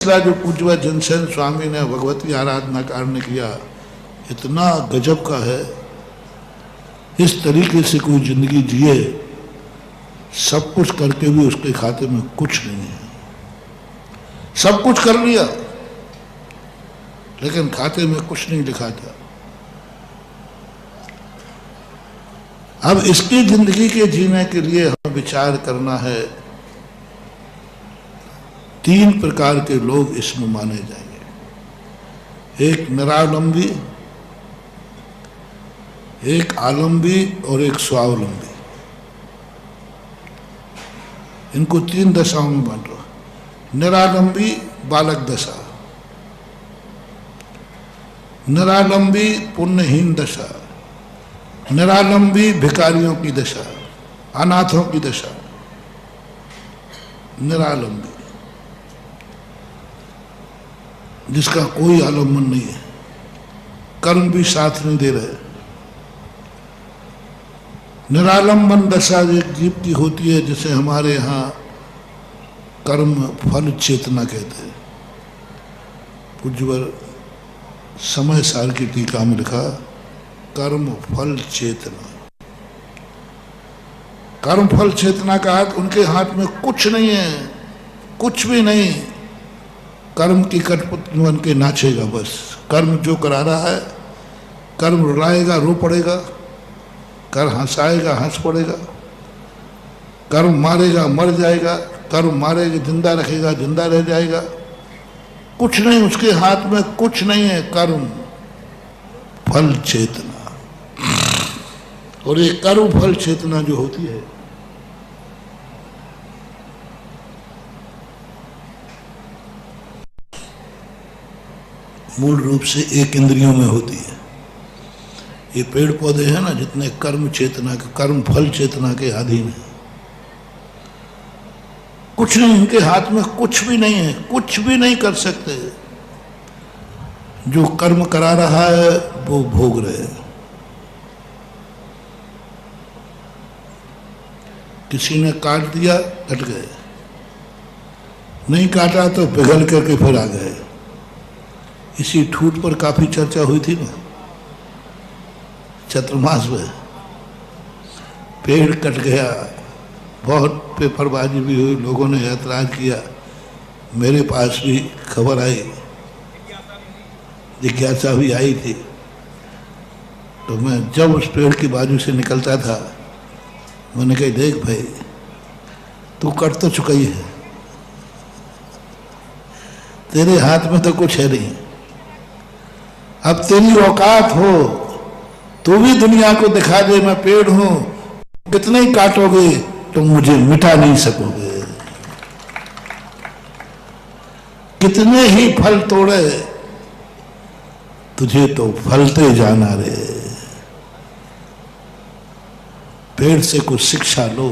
जो पूज्य जनसेन स्वामी ने भगवती आराधना कारण किया इतना गजब का है। इस तरीके से कोई जिंदगी जिए, सब कुछ करके भी उसके खाते में कुछ नहीं है। सब कुछ कर लिया लेकिन खाते में कुछ नहीं लिखा था। अब इसकी जिंदगी के जीने के लिए हमें विचार करना है। 3 प्रकार के लोग इसमें माने जाएंगे, एक निरालंबी, एक आलंबी और एक स्वावलंबी। इनको 3 दशाओं में बांटो। निरालंबी बालक दशा, निरालंबी पुण्यहीन दशा, निरालंबी भिखारियों की दशा, अनाथों की दशा। निरालंबी जिसका कोई आलम्बन नहीं है, कर्म भी साथ नहीं दे रहे। निरालंबन दशा एक जीव की होती है जिसे हमारे यहाँ कर्म फल चेतना कहते हैं। पूज्यवर समय सार की टीका में लिखा कर्म फल चेतना। कर्म फल चेतना का अर्थ उनके हाथ में कुछ नहीं है, कुछ भी नहीं। कर्म की कठपुतली बन के नाचेगा बस। कर्म जो करा रहा है, कर्म रुलाएगा रो पड़ेगा, कर्म हंसाएगा हंस पड़ेगा, कर्म मारेगा मर जाएगा, कर्म मारेगा जिंदा रखेगा जिंदा रह जाएगा। कुछ नहीं, उसके हाथ में कुछ नहीं है। कर्म फल चेतना, और ये कर्म फल चेतना जो होती है मूल रूप से एक इंद्रियों में होती है। ये पेड़ पौधे हैं ना, जितने कर्म चेतना के, कर्म फल चेतना के अधीन है। कुछ नहीं, इनके हाथ में कुछ भी नहीं है, कुछ भी नहीं कर सकते। जो कर्म करा रहा है वो भोग रहे हैं। किसी ने काट दिया, कट गए, नहीं काटा तो पिघल करके फिर आ गए। इसी ठूठ पर काफी चर्चा हुई थी ना चतुर्मास में। पेड़ कट गया, बहुत पेपरबाजी भी हुई, लोगों ने ऐतराज किया। मेरे पास भी खबर आई, जिज्ञासा भी आई थी। तो मैं जब उस पेड़ की बाजू से निकलता था, मैंने कहा देख भाई, तू कट तो चुका ही है, तेरे हाथ में तो कुछ है नहीं। अब तेरी औकात हो तो भी दुनिया को दिखा दे मैं पेड़ हूं। कितने ही काटोगे तो मुझे मिटा नहीं सकोगे। कितने ही फल तोड़े तुझे तो फलते जाना रे। पेड़ से कुछ शिक्षा लो,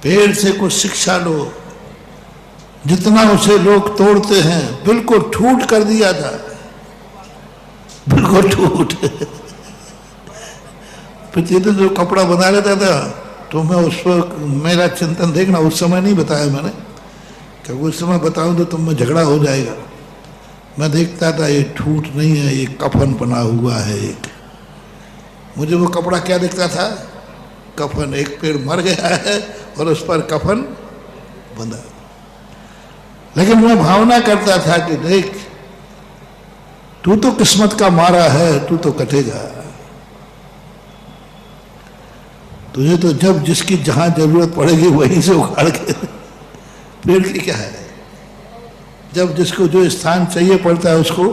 पेड़ से कुछ शिक्षा लो। जितना उसे लोग तोड़ते हैं, बिल्कुल ठूठ कर दिया था, बिल्कुल ठूठ। पिछले जो कपड़ा बना लेता था तो मैं उस पर मेरा चिंतन देखना, उस समय नहीं बताया मैंने, क्योंकि उस समय बताऊं तो तुम में झगड़ा हो जाएगा। मैं देखता था ये ठूठ नहीं है, ये कफन बना हुआ है एक। मुझे वो कपड़ा क्या दिखता था? कफन। एक पेड़ मर गया है और उस पर कफन बंधा। लेकिन मैं भावना करता था कि देख, तू तो किस्मत का मारा है, तू तो कटेगा। तुझे तो जब जिसकी जहां जरूरत पड़ेगी वहीं से उखाड़ के, पेड़ की क्या है, जब जिसको जो स्थान चाहिए पड़ता है उसको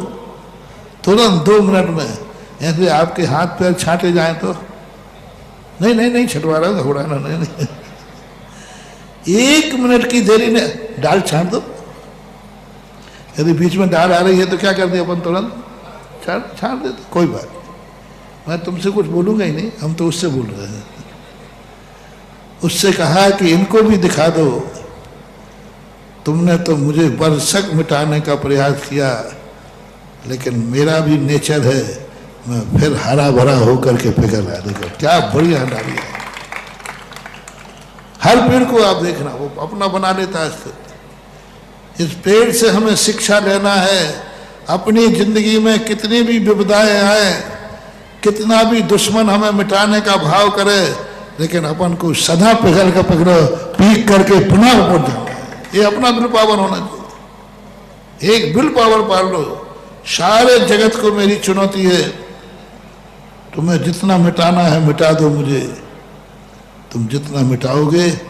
तुरंत 2 मिनट में, ऐसे आपके हाथ पैर छांटे जाएं तो नहीं नहीं नहीं छटवा रहा हूं, घबराना नहीं, नहीं। 1 मिनट की देरी में डाल छांट दो। यदि बीच में डाल आ रही है तो क्या कर दिया अपन, तुरंत छाड़ देते, कोई बात नहीं। मैं तुमसे कुछ बोलूंगा ही नहीं, हम तो उससे बोल रहे हैं। उससे कहा कि इनको भी दिखा दो, तुमने तो मुझे बरसक मिटाने का प्रयास किया, लेकिन मेरा भी नेचर है, मैं फिर हरा भरा होकर के पिघल आ। देखो क्या बढ़िया डाली है। हर पेड़ को आप देखना वो अपना बना लेता है स्थिति। इस पेड़ से हमें शिक्षा लेना है। अपनी जिंदगी में कितनी भी विपदाएं आए, कितना भी दुश्मन हमें मिटाने का भाव करे, लेकिन अपन को सदा पिघल कर पकड़ो, पीक करके पुनः ऊपर जाना। ये अपना विल पावर होना चाहिए। एक विल पावर पाल लो। सारे जगत को मेरी चुनौती है, तुम्हें जितना मिटाना है मिटा दो मुझे। तुम जितना मिटाओगे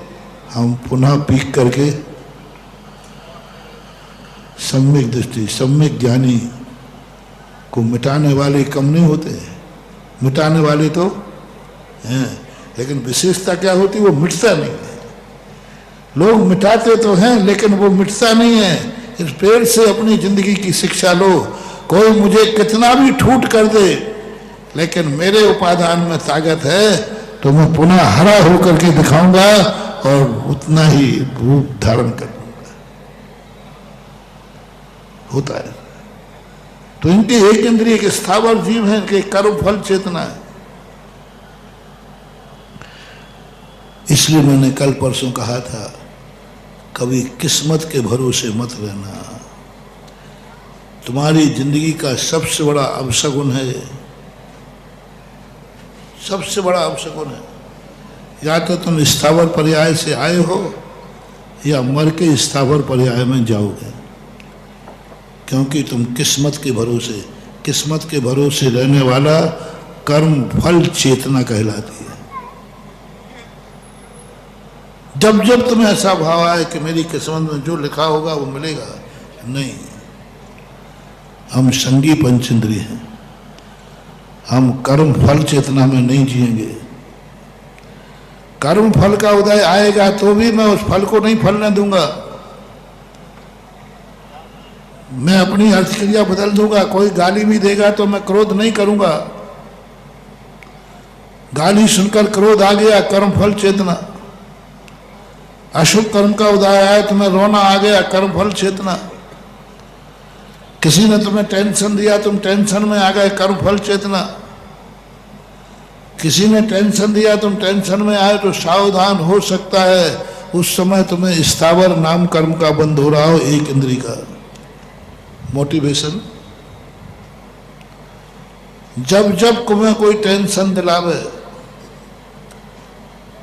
हम पुनः पीक करके सम्यक दृष्टि, सम्यक ज्ञानी को मिटाने वाले कम नहीं होते। मिटाने वाले तो हैं, लेकिन विशेषता क्या होती है, वो मिटता नहीं है। लोग मिटाते तो हैं लेकिन वो मिटता नहीं है। इस पेड़ से अपनी जिंदगी की शिक्षा लो। कोई मुझे कितना भी ठूट कर दे, लेकिन मेरे उपादान में ताकत है तो मैं पुनः हरा होकर के दिखाऊंगा और उतना ही रूप धारण कर लूंगा। होता है। तो इनके एक इंद्रिय के स्थावर जीव है, इनके कर्म फल चेतना है। इसलिए मैंने कल परसों कहा था, कभी किस्मत के भरोसे मत रहना। तुम्हारी जिंदगी का सबसे बड़ा अपशगुन है, सबसे बड़ा अपशगुन है। या तो तुम स्थावर पर्याय से आए हो या मर के स्थावर पर्याय में जाओगे, क्योंकि तुम किस्मत के भरोसे रहने वाला कर्म फल चेतना कहलाती है। जब जब तुम्हें ऐसा भाव आए कि मेरी किस्मत में जो लिखा होगा वो मिलेगा, नहीं, हम संगी पंचेंद्रिय हैं, हम कर्म फल चेतना में नहीं जिएंगे। कर्म फल का उदय आएगा तो भी मैं उस फल को नहीं फलने दूंगा। मैं अपनी अर्थ-क्रिया बदल दूंगा। कोई गाली भी देगा तो मैं क्रोध नहीं करूंगा। गाली सुनकर क्रोध आ गया, कर्म फल चेतना। अशुभ कर्म का उदय आया तो मैं रोना आ गया, कर्म फल चेतना। किसी ने तुम्हें टेंशन दिया, तुम टेंशन में आ गए, कर्म फल चेतना। किसी ने टेंशन दिया, तुम टेंशन में आए तो सावधान हो सकता है उस समय तुम्हें स्थावर नाम कर्म का बंध हो रहा हो, एक इंद्री का मोटिवेशन। जब जब तुम्हें कोई टेंशन दिलावे,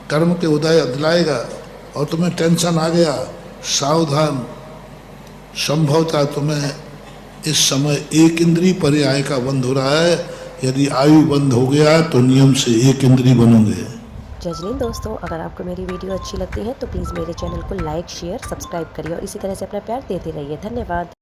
कर्म के उदय दिलाएगा और तुम्हें टेंशन आ गया, सावधान। संभवतः तुम्हें इस समय एक इंद्री पर्याय का बंध हो रहा है। यदि आयु बंद हो गया तो नियम से एक इंद्री बनोगे। जजनीन दोस्तों, अगर आपको मेरी वीडियो अच्छी लगती है तो प्लीज़ मेरे चैनल को लाइक, शेयर, सब्सक्राइब करिए और इसी तरह से अपना प्यार देते रहिए। धन्यवाद।